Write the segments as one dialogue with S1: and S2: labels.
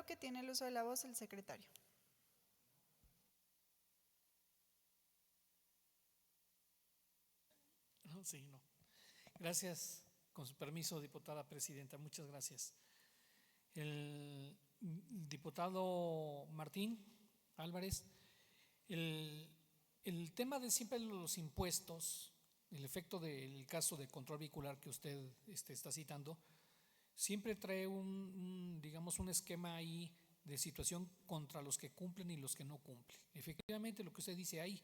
S1: bloque tiene el uso de la voz el secretario.
S2: Sí, no. Gracias, con su permiso, diputada presidenta, muchas gracias. El diputado Martín Álvarez, el tema de siempre los impuestos, el efecto del caso de control vehicular que usted está citando, siempre trae digamos, un esquema ahí de situación contra los que cumplen y los que no cumplen. Efectivamente, lo que usted dice ahí,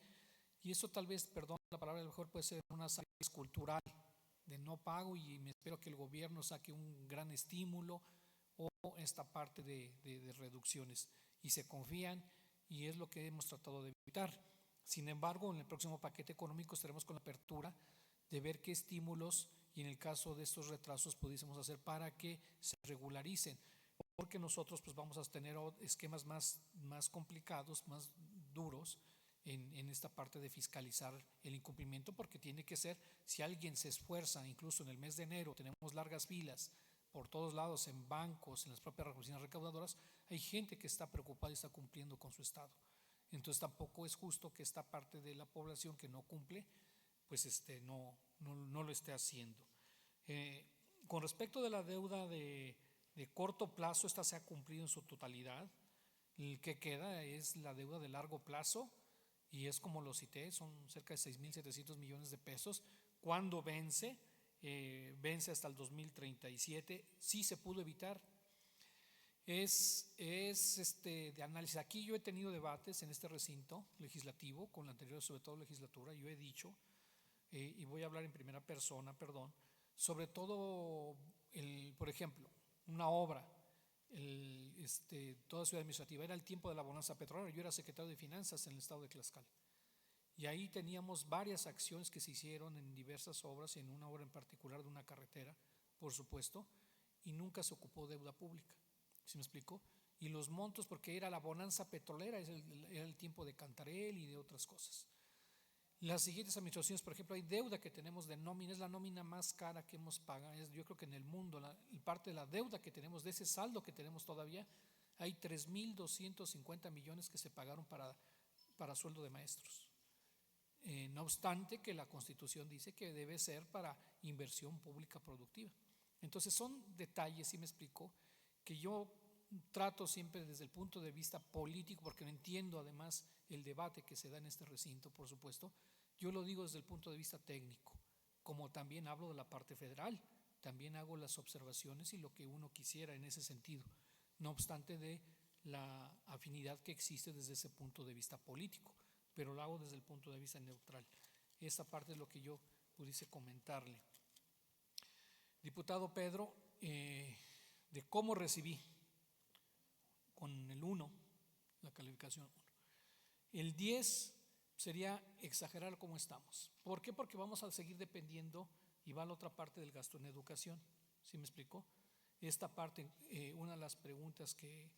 S2: y eso tal vez, perdón la palabra, a lo mejor puede ser una salida cultural de no pago, y me espero que el gobierno saque un gran estímulo o esta parte de reducciones, y se confían, y es lo que hemos tratado de evitar. Sin embargo, en el próximo paquete económico estaremos con la apertura de ver qué estímulos, y en el caso de estos retrasos, pudiésemos hacer para que se regularicen, porque nosotros pues vamos a tener esquemas más complicados, más duros en esta parte de fiscalizar el incumplimiento, porque tiene que ser, si alguien se esfuerza, incluso en el mes de enero tenemos largas filas por todos lados, en bancos, en las propias oficinas recaudadoras, hay gente que está preocupada y está cumpliendo con su estado. Entonces tampoco es justo que esta parte de la población que no cumple, pues no lo esté haciendo. Con respecto de la deuda de corto plazo, esta se ha cumplido en su totalidad. El que queda es la deuda de largo plazo, y es como lo cité, son cerca de 6.700 millones de pesos. ¿Cuándo vence? Vence hasta el 2037. Sí se pudo evitar. Es de análisis. Aquí yo he tenido debates en este recinto legislativo con la anterior, sobre todo legislatura. Yo he dicho, y voy a hablar en primera persona, perdón, sobre todo, por ejemplo, una obra, toda ciudad administrativa, era el tiempo de la bonanza petrolera. Yo era secretario de Finanzas en el estado de Tlaxcala, y ahí teníamos varias acciones que se hicieron en diversas obras, en una obra en particular de una carretera, por supuesto, y nunca se ocupó deuda pública. ¿Sí me explico? Y los montos, porque era la bonanza petrolera, era el tiempo de Cantarell y de otras cosas. Las siguientes administraciones, por ejemplo, hay deuda que tenemos de nómina, es la nómina más cara que hemos pagado, yo creo que en el mundo, parte de la deuda que tenemos, de ese saldo que tenemos todavía, hay 3.250 millones que se pagaron para sueldo de maestros. No obstante que la Constitución dice que debe ser para inversión pública productiva. Entonces son detalles, ¿sí me explico?, que yo trato siempre desde el punto de vista político, porque no entiendo además el debate que se da en este recinto, por supuesto. Yo lo digo desde el punto de vista técnico, como también hablo de la parte federal, también hago las observaciones y lo que uno quisiera en ese sentido, no obstante de la afinidad que existe desde ese punto de vista político, pero lo hago desde el punto de vista neutral. Esta parte es lo que yo pudiese comentarle. Diputado Pedro, de cómo recibí con el 1, la calificación 1. El 10 sería exagerar cómo estamos. ¿Por qué? Porque vamos a seguir dependiendo, y va a la otra parte del gasto en educación. ¿Sí me explicó? Esta parte, una de las preguntas que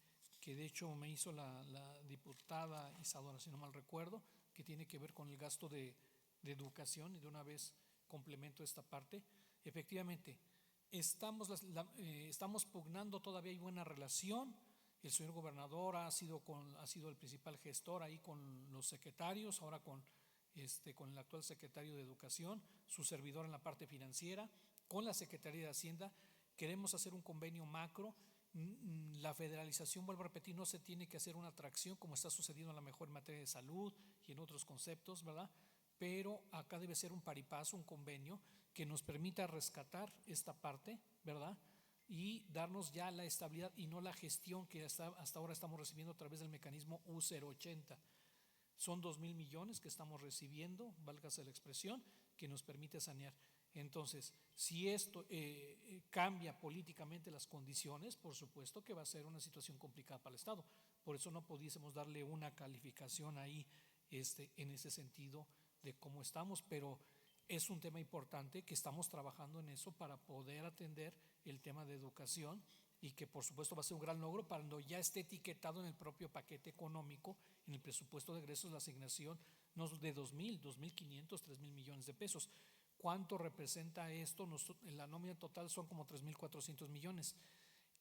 S2: de hecho me hizo la diputada Isadora, si no mal recuerdo, que tiene que ver con el gasto de educación, y de una vez complemento esta parte. Efectivamente, estamos pugnando, todavía hay buena relación. El señor gobernador ha sido el principal gestor ahí con los secretarios, ahora con el actual secretario de Educación, su servidor en la parte financiera, con la Secretaría de Hacienda. Queremos hacer un convenio macro. La federalización, vuelvo a repetir, no se tiene que hacer una atracción como está sucediendo a lo mejor en materia de salud y en otros conceptos, ¿verdad? Pero acá debe ser un paripazo, un convenio que nos permita rescatar esta parte, ¿verdad?, y darnos ya la estabilidad y no la gestión que hasta ahora estamos recibiendo a través del mecanismo U080. Son 2.000 millones que estamos recibiendo, válgase la expresión, que nos permite sanear. Entonces, si esto cambia políticamente las condiciones, por supuesto que va a ser una situación complicada para el Estado. Por eso no pudiésemos darle una calificación ahí en ese sentido de cómo estamos, pero es un tema importante que estamos trabajando en eso para poder atender el tema de educación, y que por supuesto va a ser un gran logro cuando ya esté etiquetado en el propio paquete económico, en el presupuesto de egresos, la asignación no de 2.000, 2.500, 3.000 millones de pesos. ¿Cuánto representa esto? En la nómina total son como 3.400 millones.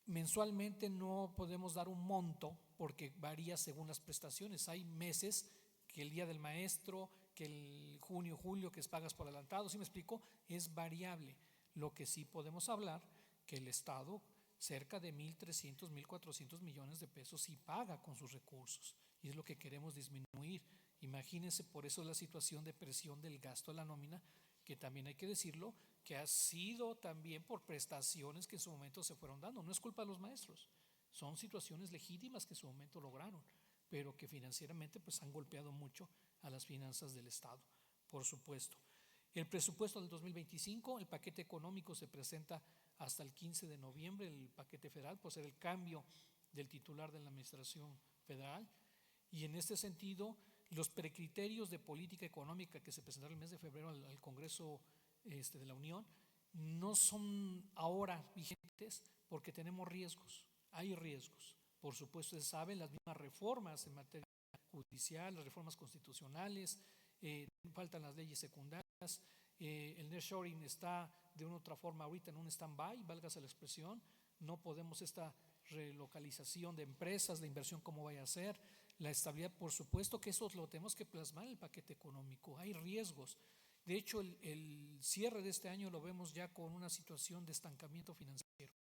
S2: mensualmente no podemos dar un monto porque varía según las prestaciones. Hay meses que el día del maestro, que el junio, julio, que es pagas por adelantado, ¿sí me explico? Es variable. Lo que sí podemos hablar, que el Estado cerca de 1.300, 1.400 millones de pesos sí paga con sus recursos, y es lo que queremos disminuir. Imagínense, por eso la situación de presión del gasto de la nómina, que también hay que decirlo, que ha sido también por prestaciones que en su momento se fueron dando. No es culpa de los maestros, son situaciones legítimas que en su momento lograron, pero que financieramente pues han golpeado mucho a las finanzas del Estado, por supuesto. El presupuesto del 2025, el paquete económico se presenta hasta el 15 de noviembre, el paquete federal, por ser el cambio del titular de la administración federal. Y en este sentido, los precriterios de política económica que se presentaron el mes de febrero al Congreso de la Unión no son ahora vigentes porque tenemos riesgos, hay riesgos. Por supuesto, se saben las mismas reformas en materia judicial, las reformas constitucionales, faltan las leyes secundarias, el nearshoring está de una otra forma ahorita en un stand-by, válgase la expresión, no podemos esta relocalización de empresas, de inversión cómo vaya a ser, la estabilidad, por supuesto que eso lo tenemos que plasmar en el paquete económico, hay riesgos. De hecho, el cierre de este año lo vemos ya con una situación de estancamiento financiero,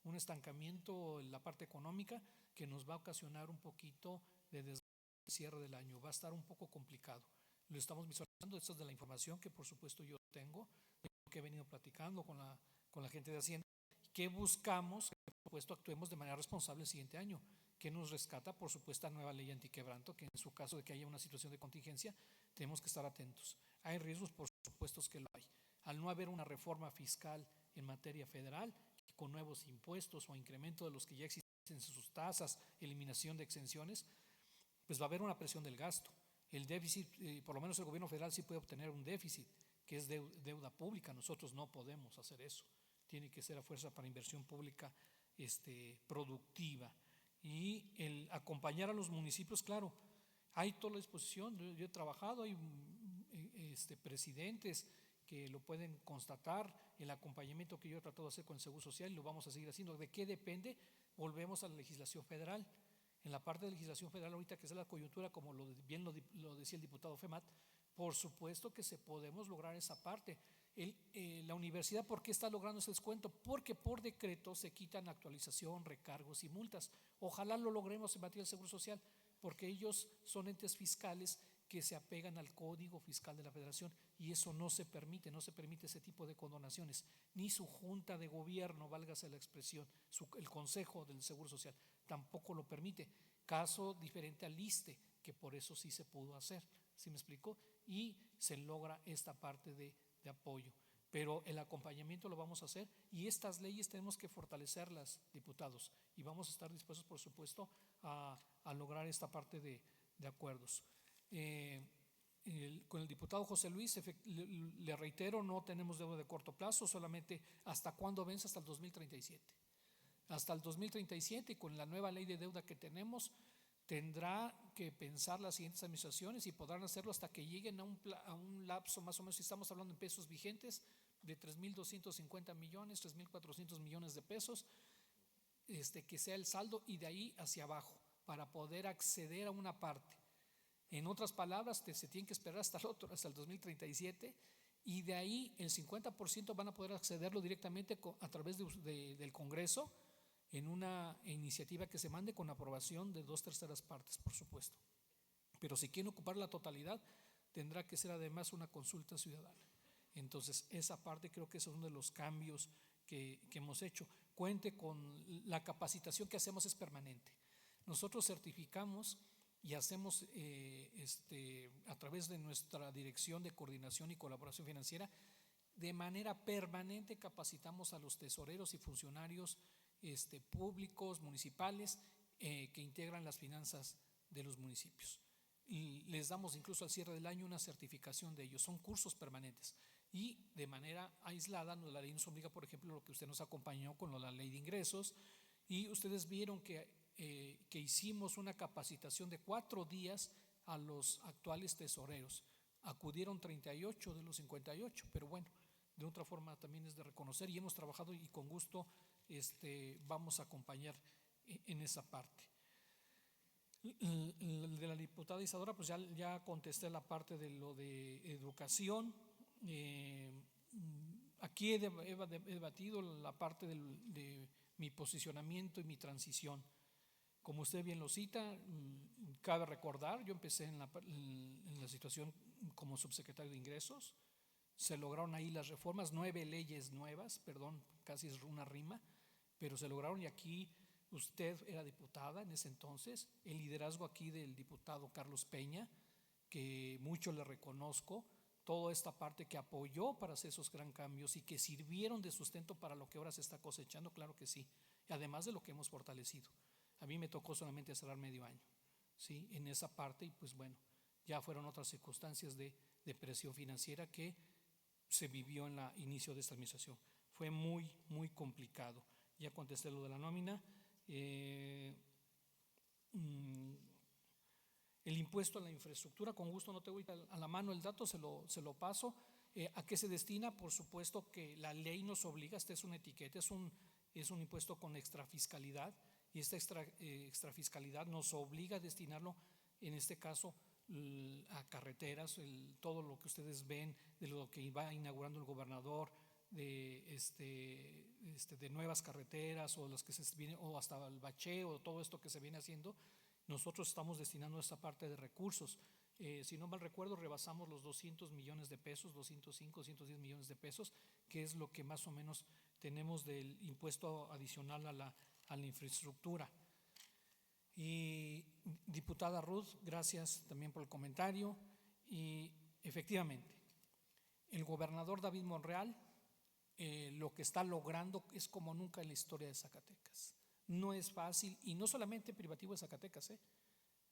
S2: un estancamiento en la parte económica que nos va a ocasionar un poquito de cierre del año, va a estar un poco complicado. Lo estamos visualizando, esto es de la información que por supuesto yo tengo, que he venido platicando con la gente de Hacienda, que buscamos que por supuesto actuemos de manera responsable el siguiente año, que nos rescata por supuesto la nueva ley antiquebranto, que en su caso de que haya una situación de contingencia tenemos que estar atentos. Hay riesgos, por supuesto que lo hay. Al no haber una reforma fiscal en materia federal, con nuevos impuestos o incremento de los que ya existen en sus tasas, eliminación de exenciones, pues va a haber una presión del gasto. El déficit, por lo menos el gobierno federal sí puede obtener un déficit, que es deuda pública. Nosotros no podemos hacer eso. Tiene que ser a fuerza para inversión pública productiva. Y el acompañar a los municipios, claro, hay toda la disposición. Yo he trabajado, hay presidentes que lo pueden constatar, el acompañamiento que yo he tratado de hacer con el Seguro Social y lo vamos a seguir haciendo. ¿De qué depende? Volvemos a la legislación federal. En la parte de legislación federal ahorita que es la coyuntura, como bien lo decía el diputado Femat, por supuesto que se podemos lograr esa parte. La universidad, ¿por qué está logrando ese descuento? Porque por decreto se quitan actualización, recargos y multas. Ojalá lo logremos en materia del Seguro Social, porque ellos son entes fiscales que se apegan al Código Fiscal de la Federación y eso no se permite ese tipo de condonaciones, ni su junta de gobierno, válgase la expresión, el Consejo del Seguro Social tampoco lo permite, caso diferente al ISSSTE, que por eso sí se pudo hacer, ¿sí me explico? Y se logra esta parte de apoyo, pero el acompañamiento lo vamos a hacer y estas leyes tenemos que fortalecerlas, diputados, y vamos a estar dispuestos, por supuesto, a lograr esta parte de acuerdos. Con el diputado José Luis, le reitero, no tenemos deuda de corto plazo, solamente hasta cuándo vence, hasta el 2037. Hasta el 2037, y con la nueva ley de deuda que tenemos, tendrá que pensar las siguientes administraciones y podrán hacerlo hasta que lleguen a un lapso más o menos, si estamos hablando en pesos vigentes, de 3.250 millones, 3.400 millones de pesos, que sea el saldo y de ahí hacia abajo, para poder acceder a una parte. En otras palabras, se tiene que esperar hasta el 2037 y de ahí el 50% van a poder accederlo directamente a través del Congreso en una iniciativa que se mande con aprobación de 2/3 partes, por supuesto. Pero si quieren ocupar la totalidad, tendrá que ser además una consulta ciudadana. Entonces, esa parte creo que es uno de los cambios que hemos hecho. Cuente con la capacitación que hacemos, es permanente. Nosotros certificamos y hacemos a través de nuestra Dirección de Coordinación y Colaboración Financiera, de manera permanente capacitamos a los tesoreros y funcionarios públicos, municipales, que integran las finanzas de los municipios. Y les damos incluso al cierre del año una certificación de ellos, son cursos permanentes. Y de manera aislada, la ley nos obliga, por ejemplo, lo que usted nos acompañó con la ley de ingresos, y ustedes vieron que hicimos una capacitación de 4 días a los actuales tesoreros. Acudieron 38 de los 58, pero bueno, de otra forma también es de reconocer, y hemos trabajado y con gusto vamos a acompañar en esa parte. De la diputada Isadora, pues ya contesté la parte de lo de educación. Aquí he debatido la parte de mi posicionamiento y mi transición. Como usted bien lo cita, cabe recordar, yo empecé en la situación como subsecretario de Ingresos. Se lograron ahí las reformas, 9 leyes nuevas, perdón, casi es una rima, pero se lograron, y aquí usted era diputada en ese entonces, el liderazgo aquí del diputado Carlos Peña, que mucho le reconozco, toda esta parte que apoyó para hacer esos gran cambios y que sirvieron de sustento para lo que ahora se está cosechando, claro que sí, además de lo que hemos fortalecido. A mí me tocó solamente cerrar medio año, ¿sí? En esa parte, y pues bueno, ya fueron otras circunstancias de presión financiera que se vivió en el inicio de esta administración. Fue muy, muy complicado. Ya contesté lo de la nómina. El impuesto a la infraestructura, con gusto no te voy a la mano el dato, se lo paso. ¿A qué se destina? Por supuesto que la ley nos obliga, esta es una etiqueta, es un impuesto con extrafiscalidad, y esta extrafiscalidad nos obliga a destinarlo, en este caso, a carreteras, todo lo que ustedes ven, de lo que va inaugurando el gobernador, de nuevas carreteras, o las que se vienen, o hasta el bacheo, todo esto que se viene haciendo. Nosotros estamos destinando esta parte de recursos. Si no mal recuerdo, rebasamos los 200 millones de pesos, 205, 210 millones de pesos, que es lo que más o menos tenemos del impuesto adicional a la infraestructura. Y diputada Ruth, gracias también por el comentario. Y efectivamente, el gobernador David Monreal lo que está logrando es como nunca en la historia de Zacatecas. No es fácil, y no solamente privativo de Zacatecas,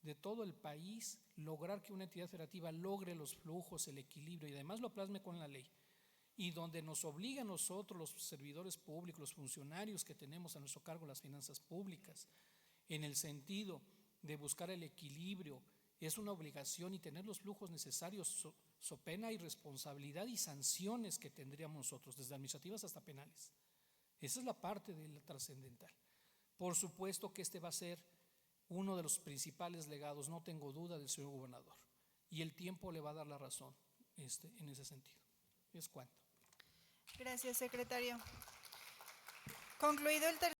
S2: de todo el país, lograr que una entidad federativa logre los flujos, el equilibrio, y además lo plasme con la ley, y donde nos obliga a nosotros, los servidores públicos, los funcionarios que tenemos a nuestro cargo las finanzas públicas, en el sentido de buscar el equilibrio, es una obligación, y tener los flujos necesarios, so pena y responsabilidad y sanciones que tendríamos nosotros, desde administrativas hasta penales. Esa es la parte de la trascendental. Por supuesto que va a ser uno de los principales legados, no tengo duda, del señor gobernador, y el tiempo le va a dar la razón en ese sentido. Es cuanto.
S1: Gracias, secretario. Concluido el tercer